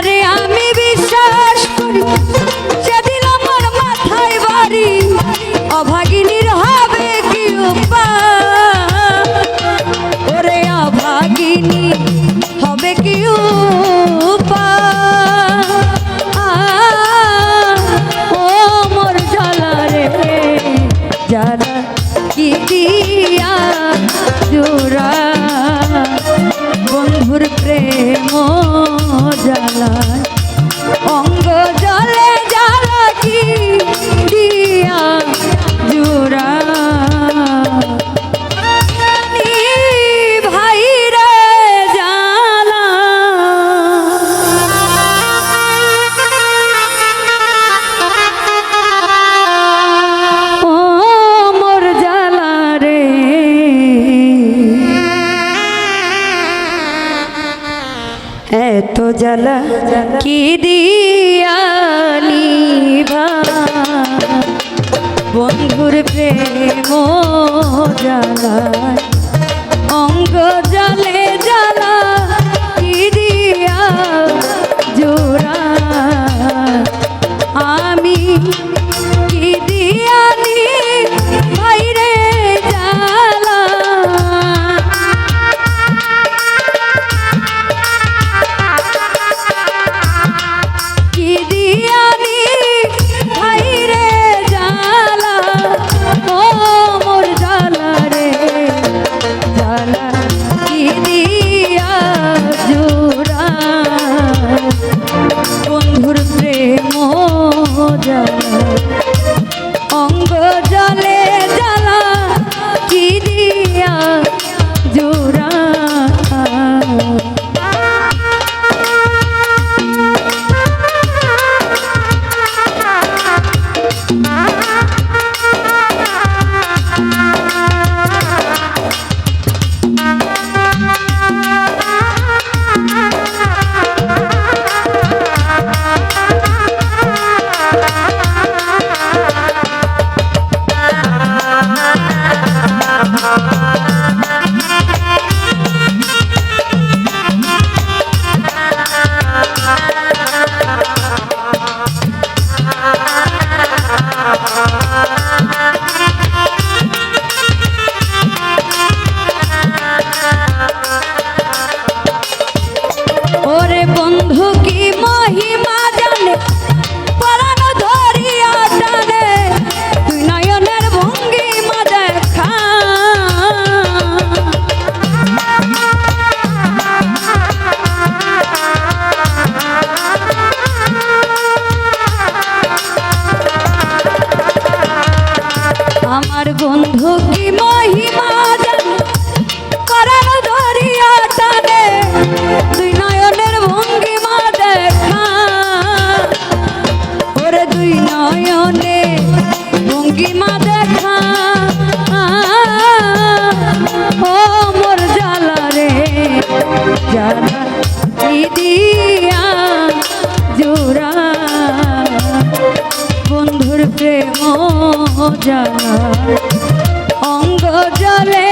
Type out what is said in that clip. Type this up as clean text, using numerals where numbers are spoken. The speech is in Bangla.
যারে আমি বিশ্বাস করি সেদিন আমার মাথায় বাড়ি, অভাগিনীর হবে কি উপায়? ওরে অভাগিনী হবে কি উপায়? ও মোর জ্বালা রে জ্বালা কি দিয়া জোড়া, বন্ধুর প্রেম জ্বালায় অঙ্গ জলে জ্বালা কি দিয়া জোড়া। ভাই রে জ্বালা ও মোর জ্বালা রে, এত জ্বালা কি দিয়ালি বন্ধুর প্রেম জ্বালায় অঙ্গ জলে জ্বালা কি দিয়া জোড়া। আমি কি দিয়ালি ভাইরে জ্বালা, কি দিয়ালি ভাইরে জ্বালা, ও মোর জ্বালা রে জ্বালা কি দিয়া জোড়া, বন্ধুর প্রেম জ্বালা অঙ্গ জলে জ্বালা কি দিয়া জোড়া। ওরে বন্ধু কি মহিমা জানে, পরাণ ধরিয়া টানে, তুই নয়নের ভঙ্গিমা দেখা। আমার বন্ধু কি মহিমা জানে, পরাণ ধরিয়া টানে, তুই নয়নের ভঙ্গিমা দেখা। ওরে দুই নয়নে ভঙ্গিমা দেখা, ও মোর জ্বালা রে জ্বালা কি দিয়া জোড়া, বন্ধুর প্রেম জ্বালা অঙ্গ জলে